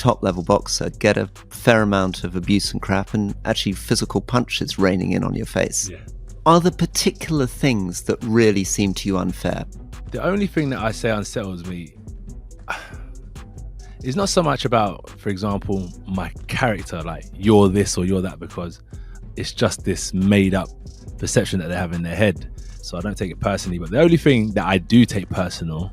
top level boxer, get a fair amount of abuse and crap, and actually physical punches raining in on your face. Yeah. Are there particular things that really seem to you unfair? The only thing that I say unsettles me is not so much about, for example, my character, like you're this or you're that, because it's just this made up perception that they have in their head. So I don't take it personally. But the only thing that I do take personal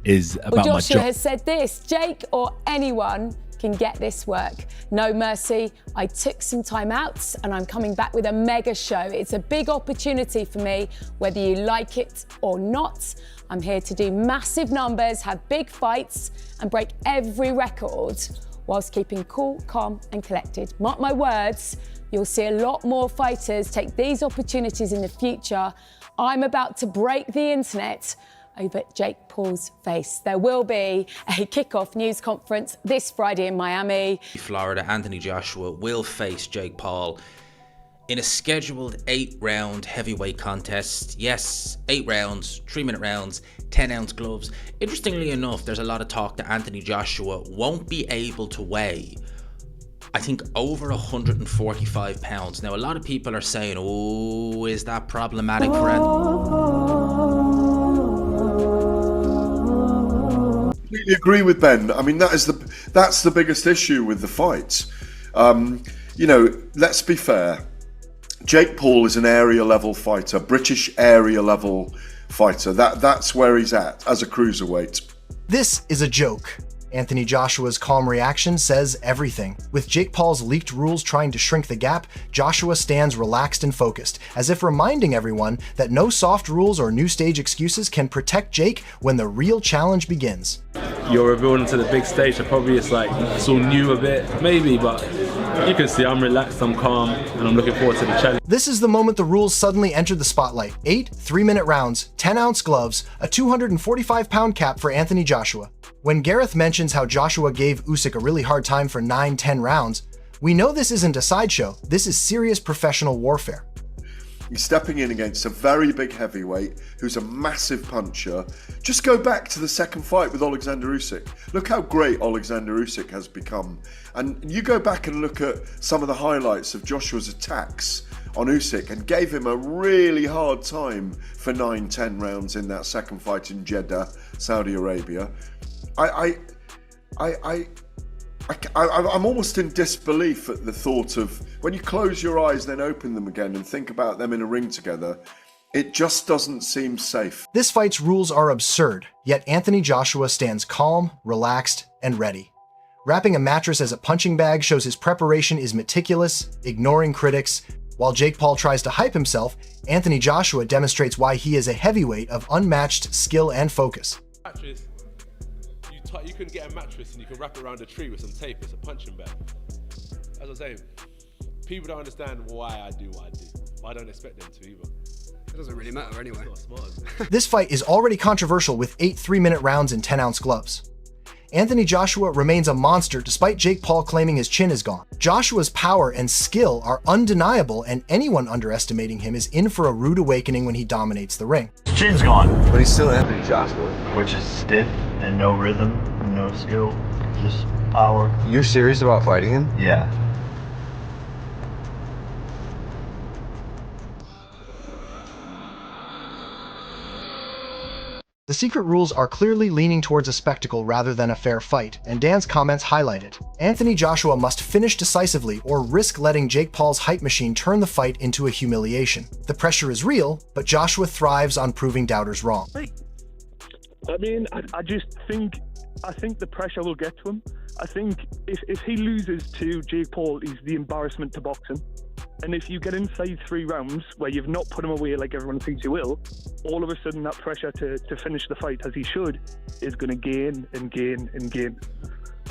is about my job. Joshua has said this: Jake or anyone can get this work. No mercy. I took some time out and I'm coming back with a mega show. It's a big opportunity for me, whether you like it or not. I'm here to do massive numbers, have big fights and break every record whilst keeping cool, calm and collected. Mark my words, you'll see a lot more fighters take these opportunities in the future. I'm about to break the internet over Jake Paul's face. There will be a kickoff news conference this Friday in Miami. Florida, Anthony Joshua will face Jake Paul in a scheduled 8-round heavyweight contest. Yes, 8 rounds, 3-minute rounds, 10-ounce gloves. Interestingly enough, there's a lot of talk that Anthony Joshua won't be able to weigh, I think, over 145 pounds. Now, a lot of people are saying, oh, is that problematic for Completely agree with Ben. I mean, that's the biggest issue with the fights. You know, let's be fair. Jake Paul is an area level fighter, British area level fighter. That's where he's at as a cruiserweight. This is a joke. Anthony Joshua's calm reaction says everything. With Jake Paul's leaked rules trying to shrink the gap, Joshua stands relaxed and focused, as if reminding everyone that no soft rules or new stage excuses can protect Jake when the real challenge begins. You're revealed to the big stage, so probably it's all new a bit, maybe, but you can see I'm relaxed, I'm calm, and I'm looking forward to the challenge. This is the moment the rules suddenly entered the spotlight. 8 3-minute rounds, 10-ounce gloves, a 245-pound cap for Anthony Joshua. When Gareth mentions how Joshua gave Usyk a really hard time for 9-10 rounds, we know this isn't a sideshow. This is serious professional warfare. He's stepping in against a very big heavyweight who's a massive puncher. Just go back to the second fight with Alexander Usyk. Look how great Alexander Usyk has become. And you go back and look at some of the highlights of Joshua's attacks on Usyk and gave him a really hard time for 9-10 rounds in that second fight in Jeddah, Saudi Arabia. I'm almost in disbelief at the thought of when you close your eyes, then open them again and think about them in a ring together. It just doesn't seem safe. This fight's rules are absurd, yet Anthony Joshua stands calm, relaxed, and ready. Wrapping a mattress as a punching bag shows his preparation is meticulous, ignoring critics. While Jake Paul tries to hype himself, Anthony Joshua demonstrates why he is a heavyweight of unmatched skill and focus. You can get a mattress and you can wrap it around a tree with some tape. It's a punching bag. As I was saying, people don't understand why I do what I do. But I don't expect them to either. It doesn't really matter anyway. It's not smart. This fight is already controversial with 8 3-minute rounds and 10-ounce gloves. Anthony Joshua remains a monster despite Jake Paul claiming his chin is gone. Joshua's power and skill are undeniable, and anyone underestimating him is in for a rude awakening when he dominates the ring. His chin's gone. But he's still Anthony Joshua. Which is stiff and no rhythm, no skill, just power. You're serious about fighting him? Yeah. The secret rules are clearly leaning towards a spectacle rather than a fair fight, and Dan's comments highlight it. Anthony Joshua must finish decisively or risk letting Jake Paul's hype machine turn the fight into a humiliation. The pressure is real, but Joshua thrives on proving doubters wrong. I mean, I think the pressure will get to him. I think if he loses to Jake Paul, he's the embarrassment to boxing. And if you get inside 3 rounds where you've not put him away like everyone thinks you will, all of a sudden that pressure to finish the fight as he should is going to gain and gain and gain.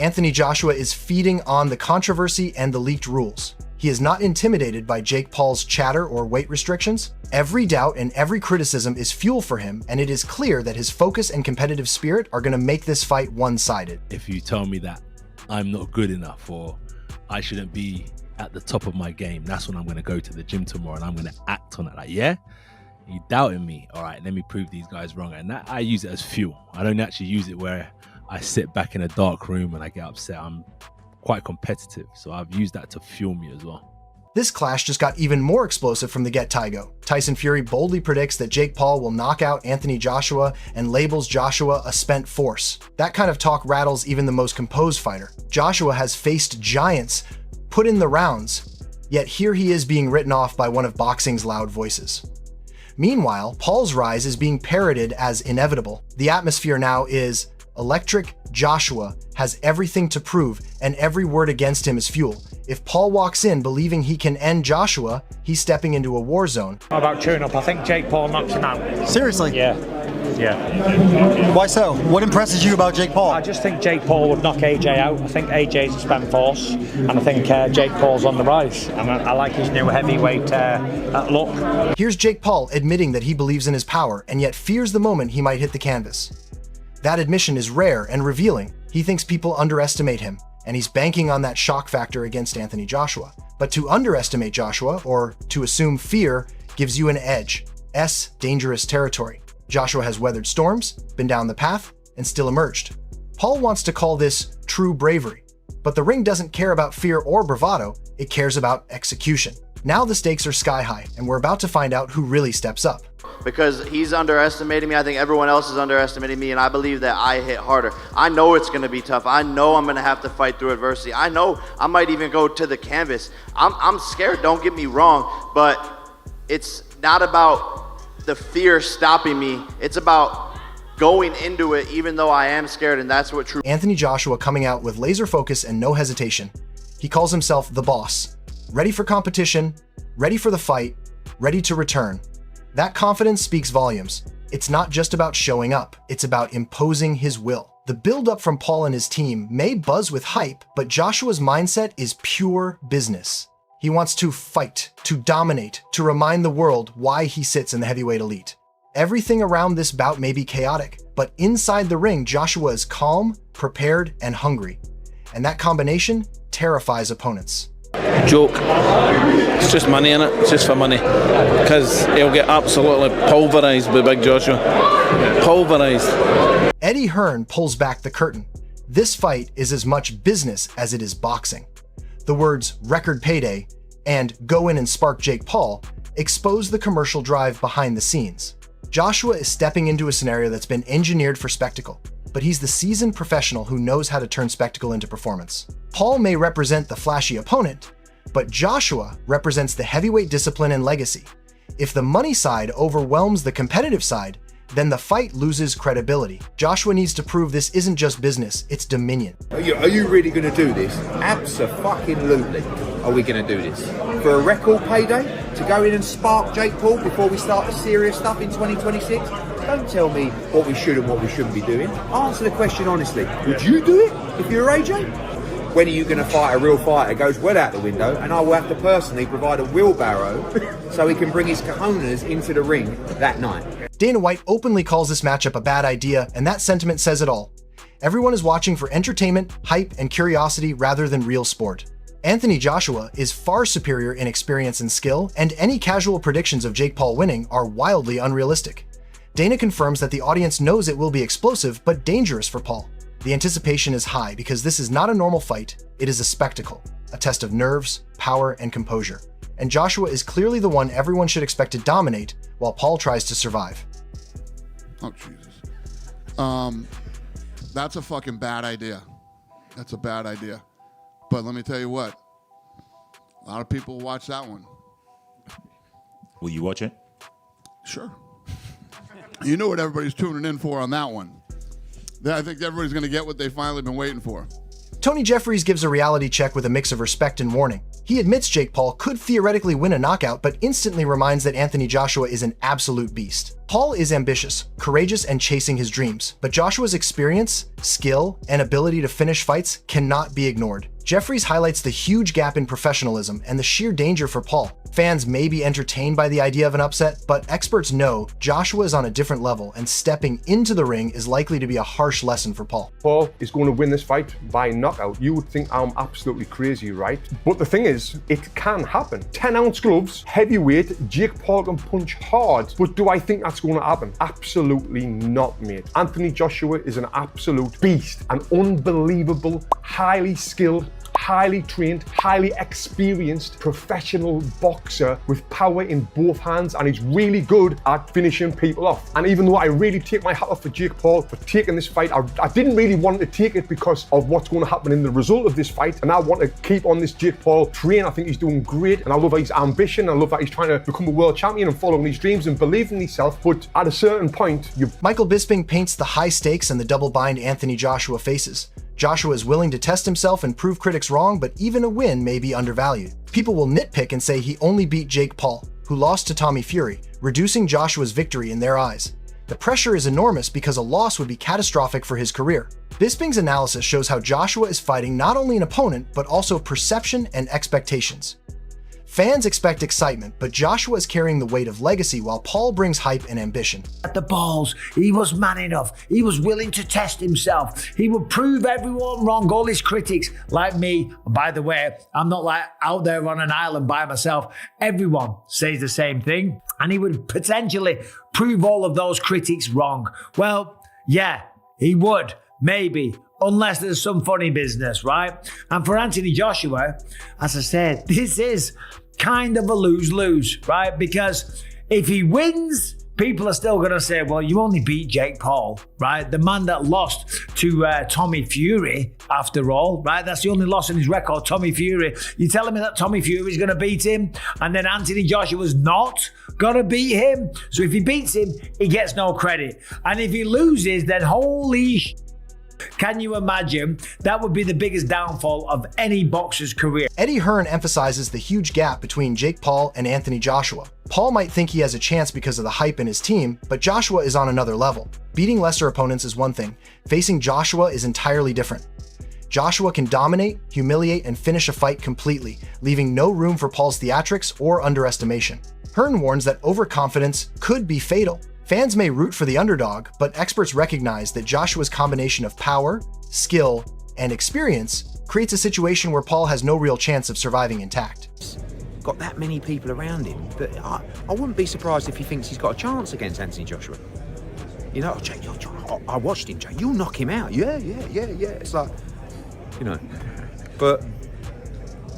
Anthony Joshua is feeding on the controversy and the leaked rules. He is not intimidated by Jake Paul's chatter or weight restrictions. Every doubt and every criticism is fuel for him, and it is clear that his focus and competitive spirit are going to make this fight one-sided. If you tell me that I'm not good enough or I shouldn't be at the top of my game, that's when I'm going to go to the gym tomorrow and I'm going to act on it. Like, yeah, you doubting me? All right, let me prove these guys wrong. And that I use it as fuel. I don't actually use it where I sit back in a dark room and I get upset. I'm quite competitive, so I've used that to fuel me as well. This clash just got even more explosive from the get-Tygo. Tyson Fury boldly predicts that Jake Paul will knock out Anthony Joshua and labels Joshua a spent force. That kind of talk rattles even the most composed fighter. Joshua has faced giants, put in the rounds, yet here he is being written off by one of boxing's loud voices. Meanwhile, Paul's rise is being parroted as inevitable. The atmosphere now is electric. Joshua has everything to prove, and every word against him is fuel. If Paul walks in believing he can end Joshua, he's stepping into a war zone. How about tune up? I think Jake Paul knocks him out. Seriously? Yeah. Why so? What impresses you about Jake Paul? I just think Jake Paul would knock AJ out. I think AJ's a spent force, and I think Jake Paul's on the rise. And I like his new heavyweight look. Here's Jake Paul admitting that he believes in his power and yet fears the moment he might hit the canvas. That admission is rare and revealing. He thinks people underestimate him, and he's banking on that shock factor against Anthony Joshua. But to underestimate Joshua, or to assume fear, gives you an edge. Dangerous territory. Joshua has weathered storms, been down the path, and still emerged. Paul wants to call this true bravery, but the ring doesn't care about fear or bravado, it cares about execution. Now the stakes are sky high, and we're about to find out who really steps up. Because he's underestimating me, I think everyone else is underestimating me, and I believe that I hit harder. I know it's going to be tough. I know I'm going to have to fight through adversity. I know I might even go to the canvas. I'm scared, don't get me wrong, but it's not about the fear stopping me. It's about going into it even though I am scared, and that's what true. Anthony Joshua coming out with laser focus and no hesitation. He calls himself the boss. Ready for competition, ready for the fight, ready to return. That confidence speaks volumes. It's not just about showing up, it's about imposing his will. The build-up from Paul and his team may buzz with hype, but Joshua's mindset is pure business. He wants to fight, to dominate, to remind the world why he sits in the heavyweight elite. Everything around this bout may be chaotic, but inside the ring, Joshua is calm, prepared, and hungry. And that combination terrifies opponents. Joke. It's just money in it. It's just for money. Because he'll get absolutely pulverised by Big Joshua. Pulverised. Eddie Hearn pulls back the curtain. This fight is as much business as it is boxing. The words record payday and go in and spark Jake Paul expose the commercial drive behind the scenes. Joshua is stepping into a scenario that's been engineered for spectacle, but he's the seasoned professional who knows how to turn spectacle into performance. Paul may represent the flashy opponent, but Joshua represents the heavyweight discipline and legacy. If the money side overwhelms the competitive side, then the fight loses credibility. Joshua needs to prove this isn't just business, it's dominion. Are you really going to do this? Abso-fucking-lutely. Are we going to do this? For a record payday? To go in and spark Jake Paul before we start the serious stuff in 2026? Don't tell me what we should and what we shouldn't be doing. Answer the question honestly. Would you do it if you're AJ? When are you going to fight a real fighter goes well out the window, and I will have to personally provide a wheelbarrow so he can bring his cojones into the ring that night. Dana White openly calls this matchup a bad idea, and that sentiment says it all. Everyone is watching for entertainment, hype, and curiosity rather than real sport. Anthony Joshua is far superior in experience and skill, and any casual predictions of Jake Paul winning are wildly unrealistic. Dana confirms that the audience knows it will be explosive but dangerous for Paul. The anticipation is high because this is not a normal fight, it is a spectacle, a test of nerves, power, and composure. And Joshua is clearly the one everyone should expect to dominate while Paul tries to survive. Oh, Jesus. That's a fucking bad idea. That's a bad idea. But let me tell you what, a lot of people watch that one. Will you watch it? Sure. You know what everybody's tuning in for on that one. I think everybody's going to get what they've finally been waiting for. Tony Jeffries gives a reality check with a mix of respect and warning. He admits Jake Paul could theoretically win a knockout, but instantly reminds that Anthony Joshua is an absolute beast. Paul is ambitious, courageous, and chasing his dreams, but Joshua's experience, skill, and ability to finish fights cannot be ignored. Jeffries highlights the huge gap in professionalism and the sheer danger for Paul. Fans may be entertained by the idea of an upset, but experts know Joshua is on a different level, and stepping into the ring is likely to be a harsh lesson for Paul. Paul is going to win this fight by knockout. You would think I'm absolutely crazy, right? But the thing is, it can happen. 10-ounce gloves, heavyweight, Jake Paul can punch hard, but do I think that's going to happen? Absolutely not, mate. Anthony Joshua is an absolute beast, an unbelievable, highly skilled, highly trained, highly experienced professional boxer with power in both hands, and he's really good at finishing people off. And even though I really take my hat off for Jake Paul for taking this fight, I didn't really want to take it because of what's going to happen in the result of this fight, and I want to keep on this Jake Paul train. I think he's doing great, and I love his ambition. I love that he's trying to become a world champion and following his dreams and believing in himself, but at a certain point, Michael Bisping paints the high stakes and the double bind Anthony Joshua faces. Joshua is willing to test himself and prove critics wrong, but even a win may be undervalued. People will nitpick and say he only beat Jake Paul, who lost to Tommy Fury, reducing Joshua's victory in their eyes. The pressure is enormous because a loss would be catastrophic for his career. Bisping's analysis shows how Joshua is fighting not only an opponent, but also perception and expectations. Fans expect excitement, but Joshua is carrying the weight of legacy while Paul brings hype and ambition. At the balls, he was man enough. He was willing to test himself. He would prove everyone wrong, all his critics, like me. By the way, I'm not like out there on an island by myself. Everyone says the same thing, and he would potentially prove all of those critics wrong. Well, yeah, he would, maybe. Unless there's some funny business, right? And for Anthony Joshua, as I said, this is kind of a lose-lose, right? Because if he wins, people are still going to say, well, you only beat Jake Paul, right? The man that lost to Tommy Fury, after all, right? That's the only loss in his record, Tommy Fury. You're telling me that Tommy Fury is going to beat him, and then Anthony Joshua's not going to beat him? So if he beats him, he gets no credit. And if he loses, then holy sh**. Can you imagine? That would be the biggest downfall of any boxer's career. Eddie Hearn emphasizes the huge gap between Jake Paul and Anthony Joshua. Paul might think he has a chance because of the hype in his team, but Joshua is on another level. Beating lesser opponents is one thing. Facing Joshua is entirely different. Joshua can dominate, humiliate, and finish a fight completely, leaving no room for Paul's theatrics or underestimation. Hearn warns that overconfidence could be fatal. Fans may root for the underdog, but experts recognize that Joshua's combination of power, skill, and experience creates a situation where Paul has no real chance of surviving intact. Got that many people around him that I wouldn't be surprised if he thinks he's got a chance against Anthony Joshua. You know, Jake, I watched him, Jake. You'll knock him out. Yeah. It's like, you know, but,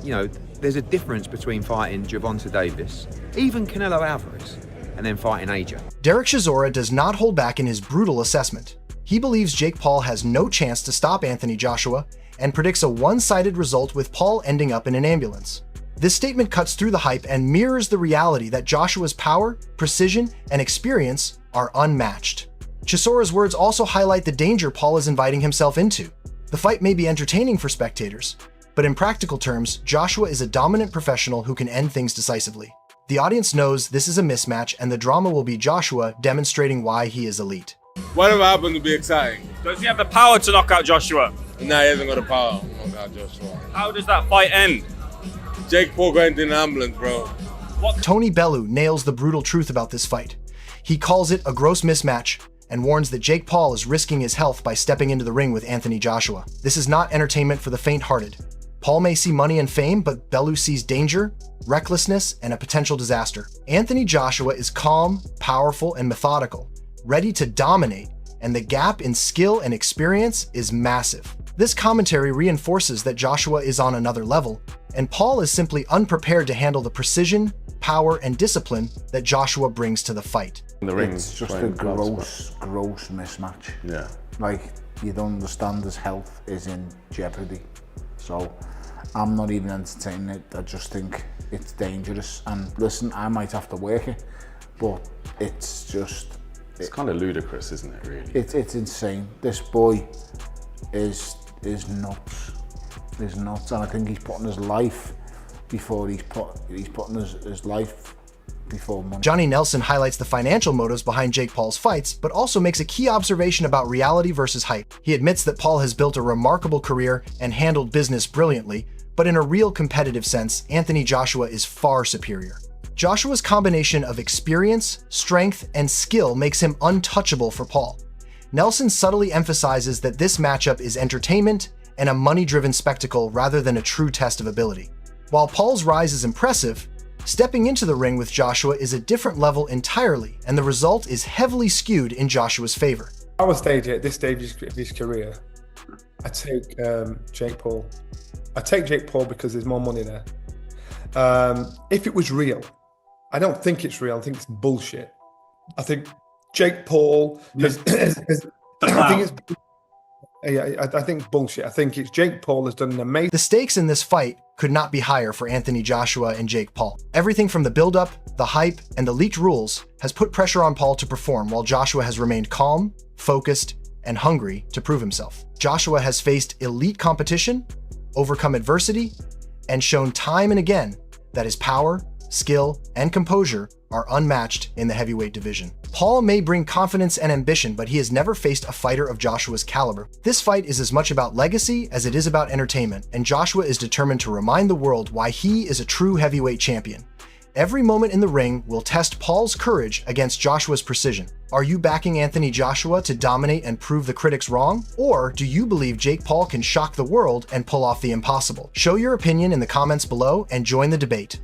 you know, there's a difference between fighting Gervonta Davis, even Canelo Alvarez, and then fighting AJ. Derek Chisora does not hold back in his brutal assessment. He believes Jake Paul has no chance to stop Anthony Joshua and predicts a one-sided result with Paul ending up in an ambulance. This statement cuts through the hype and mirrors the reality that Joshua's power, precision, and experience are unmatched. Chisora's words also highlight the danger Paul is inviting himself into. The fight may be entertaining for spectators, but in practical terms, Joshua is a dominant professional who can end things decisively. The audience knows this is a mismatch, and the drama will be Joshua demonstrating why he is elite. Whatever happens will be exciting. Does he have the power to knock out Joshua? No, he hasn't got the power to knock out Joshua. How does that fight end? Jake Paul going into an ambulance, bro. Tony Bellew nails the brutal truth about this fight. He calls it a gross mismatch and warns that Jake Paul is risking his health by stepping into the ring with Anthony Joshua. This is not entertainment for the faint-hearted. Paul may see money and fame, but Bellew sees danger, recklessness, and a potential disaster. Anthony Joshua is calm, powerful, and methodical, ready to dominate, and the gap in skill and experience is massive. This commentary reinforces that Joshua is on another level, and Paul is simply unprepared to handle the precision, power, and discipline that Joshua brings to the fight. It's just a gross mismatch. Yeah. Like, you don't understand his health is in jeopardy. So I'm not even entertaining it. I just think it's dangerous. And listen, I might have to work it, but it's just... It's kind of ludicrous, isn't it, really? It's insane. This boy is nuts. He's nuts, and I think he's putting his life before he's putting his life before money. Johnny Nelson highlights the financial motives behind Jake Paul's fights, but also makes a key observation about reality versus hype. He admits that Paul has built a remarkable career and handled business brilliantly, but in a real competitive sense, Anthony Joshua is far superior. Joshua's combination of experience, strength, and skill makes him untouchable for Paul. Nelson subtly emphasizes that this matchup is entertainment and a money-driven spectacle rather than a true test of ability. While Paul's rise is impressive, stepping into the ring with Joshua is a different level entirely, and the result is heavily skewed in Joshua's favor. I would stage at this stage of his career, I take Jake Paul. I take Jake Paul because there's more money there. If it was real, I don't think it's real. I think it's bullshit. I think Jake Paul has I think bullshit. I think it's Jake Paul has done an amazing... The stakes in this fight could not be higher for Anthony Joshua and Jake Paul. Everything from the build-up, the hype, and the leaked rules has put pressure on Paul to perform, while Joshua has remained calm, focused, and hungry to prove himself. Joshua has faced elite competition, overcome adversity, and shown time and again that his power, skill, and composure are unmatched in the heavyweight division. Paul may bring confidence and ambition, but he has never faced a fighter of Joshua's caliber. This fight is as much about legacy as it is about entertainment, and Joshua is determined to remind the world why he is a true heavyweight champion. Every moment in the ring will test Paul's courage against Joshua's precision. Are you backing Anthony Joshua to dominate and prove the critics wrong? Or do you believe Jake Paul can shock the world and pull off the impossible? Show your opinion in the comments below and join the debate.